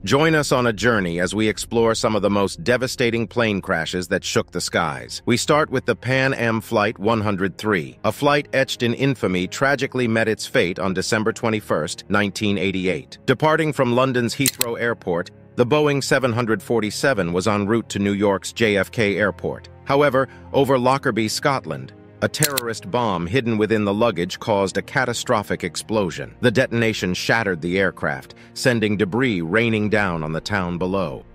Join us on a journey as we explore some of the most devastating plane crashes that shook the skies. We start with the Pan Am Flight 103. A flight etched in infamy tragically met its fate on December 21, 1988. Departing from London's Heathrow Airport, the Boeing 747 was en route to New York's JFK Airport. However, over Lockerbie, Scotland, a terrorist bomb hidden within the luggage caused a catastrophic explosion. The detonation shattered the aircraft, sending debris raining down on the town below.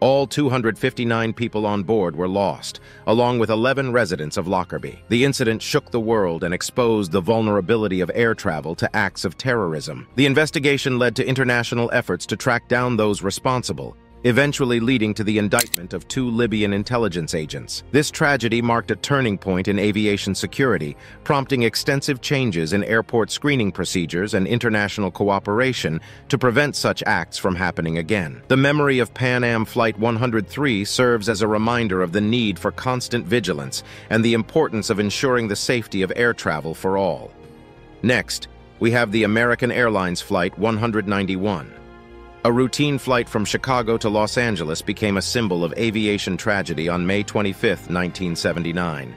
All 259 people on board were lost, along with 11 residents of Lockerbie. The incident shook the world and exposed the vulnerability of air travel to acts of terrorism. The investigation led to international efforts to track down those responsible, eventually leading to the indictment of 2 Libyan intelligence agents. This tragedy marked a turning point in aviation security, prompting extensive changes in airport screening procedures and international cooperation to prevent such acts from happening again. The memory of Pan Am Flight 103 serves as a reminder of the need for constant vigilance and the importance of ensuring the safety of air travel for all. Next, we have the American Airlines Flight 191. A routine flight from Chicago to Los Angeles became a symbol of aviation tragedy on May 25, 1979.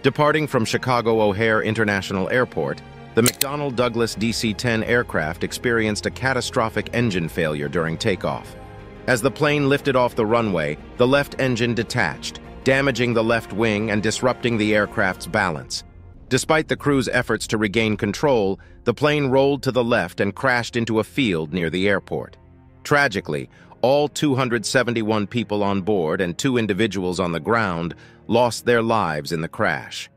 Departing from Chicago O'Hare International Airport, the McDonnell Douglas DC-10 aircraft experienced a catastrophic engine failure during takeoff. As the plane lifted off the runway, the left engine detached, damaging the left wing and disrupting the aircraft's balance. Despite the crew's efforts to regain control, the plane rolled to the left and crashed into a field near the airport. Tragically, all 271 people on board and 2 individuals on the ground lost their lives in the crash.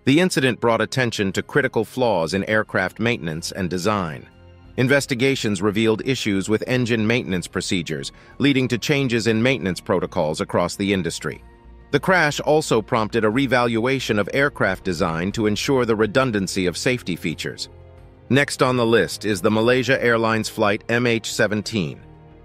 The incident brought attention to critical flaws in aircraft maintenance and design. Investigations revealed issues with engine maintenance procedures, leading to changes in maintenance protocols across the industry. The crash also prompted a revaluation of aircraft design to ensure the redundancy of safety features. Next on the list is the Malaysia Airlines Flight MH17.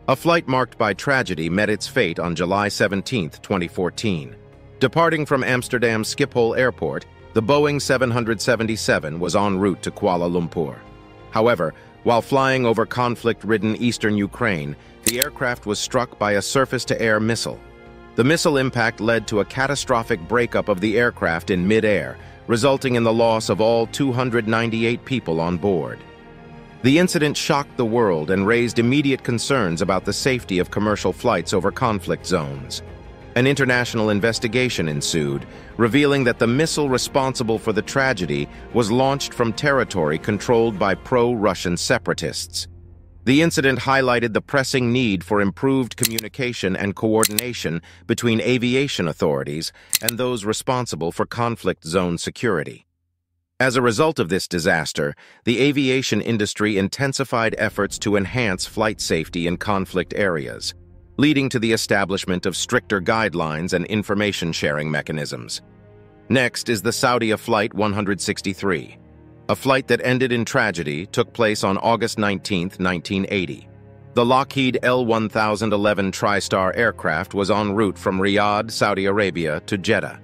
A flight marked by tragedy met its fate on July 17, 2014. Departing from Amsterdam Schiphol Airport, the Boeing 777 was en route to Kuala Lumpur. However, while flying over conflict-ridden eastern Ukraine, the aircraft was struck by a surface-to-air missile. The missile impact led to a catastrophic breakup of the aircraft in mid-air, resulting in the loss of all 298 people on board. The incident shocked the world and raised immediate concerns about the safety of commercial flights over conflict zones. An international investigation ensued, revealing that the missile responsible for the tragedy was launched from territory controlled by pro-Russian separatists. The incident highlighted the pressing need for improved communication and coordination between aviation authorities and those responsible for conflict zone security. As a result of this disaster, the aviation industry intensified efforts to enhance flight safety in conflict areas, leading to the establishment of stricter guidelines and information-sharing mechanisms. Next is the Saudi Flight 163. A flight that ended in tragedy took place on August 19, 1980. The Lockheed L-1011 TriStar aircraft was en route from Riyadh, Saudi Arabia, to Jeddah.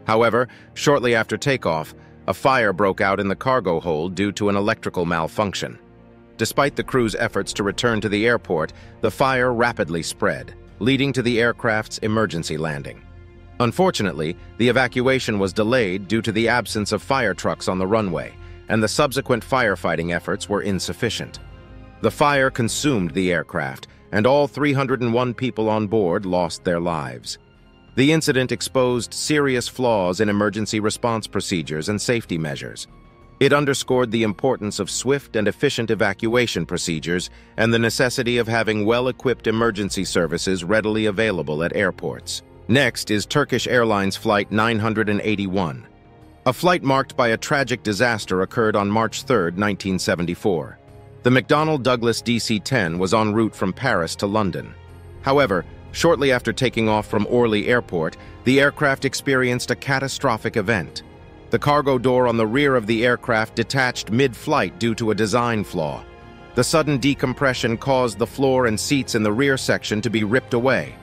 However, shortly after takeoff, a fire broke out in the cargo hold due to an electrical malfunction. Despite the crew's efforts to return to the airport, the fire rapidly spread, leading to the aircraft's emergency landing. Unfortunately, the evacuation was delayed due to the absence of fire trucks on the runway, and the subsequent firefighting efforts were insufficient. The fire consumed the aircraft, and all 301 people on board lost their lives. The incident exposed serious flaws in emergency response procedures and safety measures. It underscored the importance of swift and efficient evacuation procedures and the necessity of having well-equipped emergency services readily available at airports. Next is Turkish Airlines Flight 981. A flight marked by a tragic disaster occurred on March 3, 1974. The McDonnell Douglas DC-10 was en route from Paris to London. However, shortly after taking off from Orly Airport, the aircraft experienced a catastrophic event. The cargo door on the rear of the aircraft detached mid-flight due to a design flaw. The sudden decompression caused the floor and seats in the rear section to be ripped away.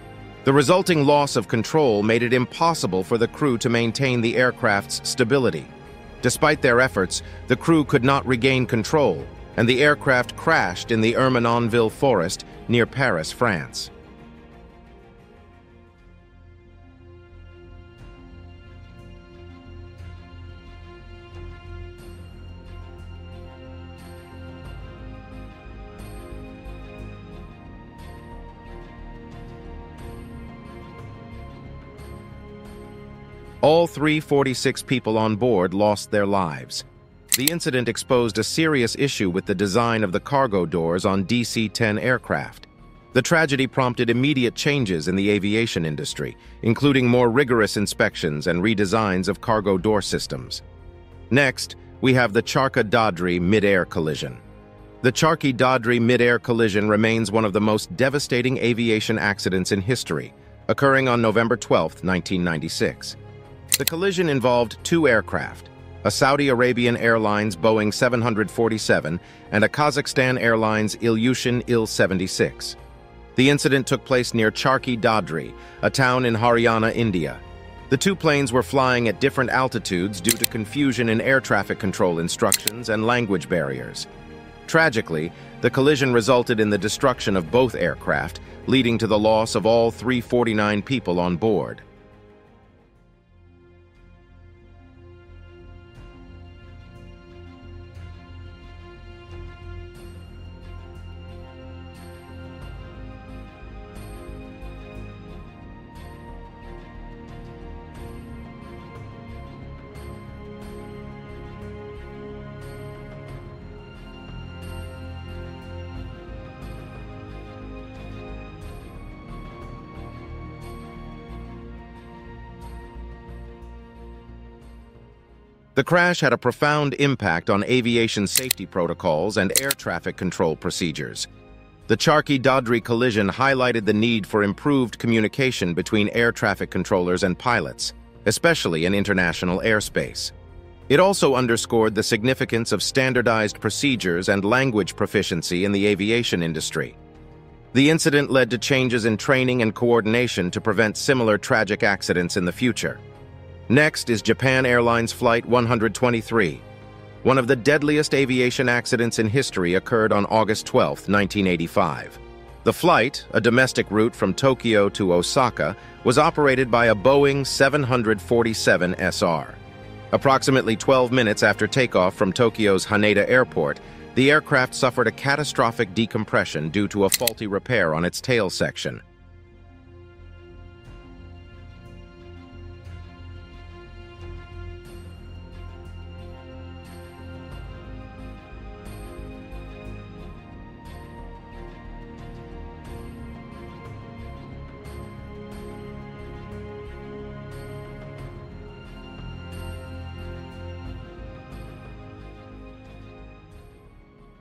The resulting loss of control made it impossible for the crew to maintain the aircraft's stability. Despite their efforts, the crew could not regain control, and the aircraft crashed in the Ermenonville forest near Paris, France. All 346 people on board lost their lives. The incident exposed a serious issue with the design of the cargo doors on DC-10 aircraft. The tragedy prompted immediate changes in the aviation industry, including more rigorous inspections and redesigns of cargo door systems. Next, we have the Charka-Dadri mid-air collision. The Charki-Dadri mid-air collision remains one of the most devastating aviation accidents in history, occurring on November 12, 1996. The collision involved two aircraft, a Saudi Arabian Airlines Boeing 747 and a Kazakhstan Airlines Ilyushin Il-76. The incident took place near Charki-Dadri, a town in Haryana, India. The two planes were flying at different altitudes due to confusion in air traffic control instructions and language barriers. Tragically, the collision resulted in the destruction of both aircraft, leading to the loss of all 349 people on board. The crash had a profound impact on aviation safety protocols and air traffic control procedures. The Charki-Dadri collision highlighted the need for improved communication between air traffic controllers and pilots, especially in international airspace. It also underscored the significance of standardized procedures and language proficiency in the aviation industry. The incident led to changes in training and coordination to prevent similar tragic accidents in the future. Next is Japan Airlines Flight 123. One of the deadliest aviation accidents in history occurred on August 12, 1985. The flight, a domestic route from Tokyo to Osaka, was operated by a Boeing 747 SR. Approximately 12 minutes after takeoff from Tokyo's Haneda Airport, the aircraft suffered a catastrophic decompression due to a faulty repair on its tail section.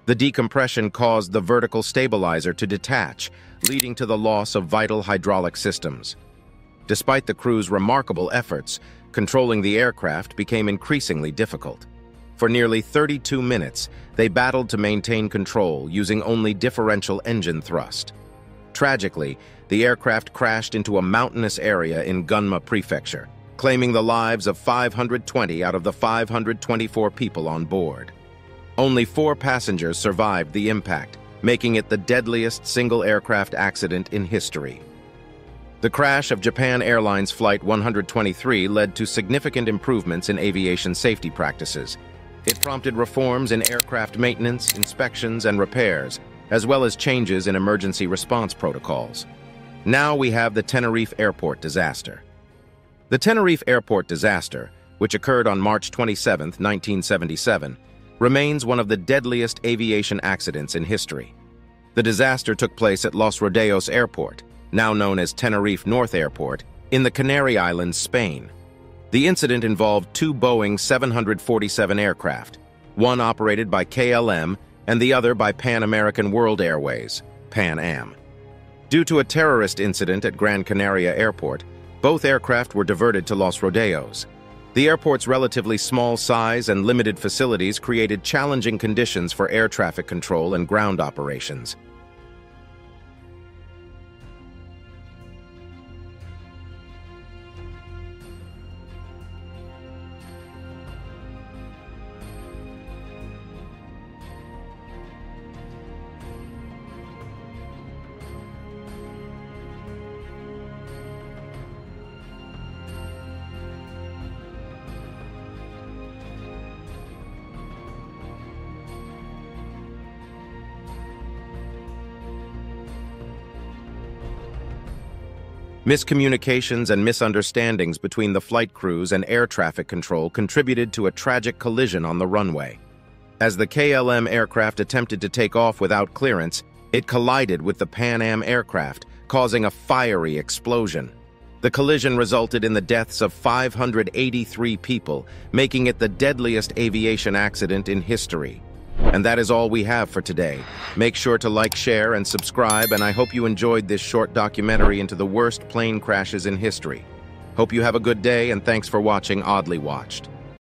The decompression caused the vertical stabilizer to detach, leading to the loss of vital hydraulic systems. Despite the crew's remarkable efforts, controlling the aircraft became increasingly difficult. For nearly 32 minutes, they battled to maintain control using only differential engine thrust. Tragically, the aircraft crashed into a mountainous area in Gunma Prefecture, claiming the lives of 520 out of the 524 people on board. Only 4 passengers survived the impact, making it the deadliest single aircraft accident in history. The crash of Japan Airlines Flight 123 led to significant improvements in aviation safety practices. It prompted reforms in aircraft maintenance, inspections, and repairs, as well as changes in emergency response protocols. Now we have the Tenerife Airport disaster. The Tenerife airport disaster, which occurred on March 27, 1977, remains one of the deadliest aviation accidents in history. The disaster took place at Los Rodeos Airport, now known as Tenerife North Airport, in the Canary Islands, Spain. The incident involved two Boeing 747 aircraft, one operated by KLM and the other by Pan American World Airways, Pan Am. Due to a terrorist incident at Gran Canaria Airport, both aircraft were diverted to Los Rodeos. The airport's relatively small size and limited facilities created challenging conditions for air traffic control and ground operations. Miscommunications and misunderstandings between the flight crews and air traffic control contributed to a tragic collision on the runway. As the KLM aircraft attempted to take off without clearance, it collided with the Pan Am aircraft, causing a fiery explosion. The collision resulted in the deaths of 583 people, making it the deadliest aviation accident in history. And that is all we have for today. Make sure to like, share, and subscribe, and I hope you enjoyed this short documentary into the worst plane crashes in history. Hope you have a good day, and thanks for watching Oddly Watched.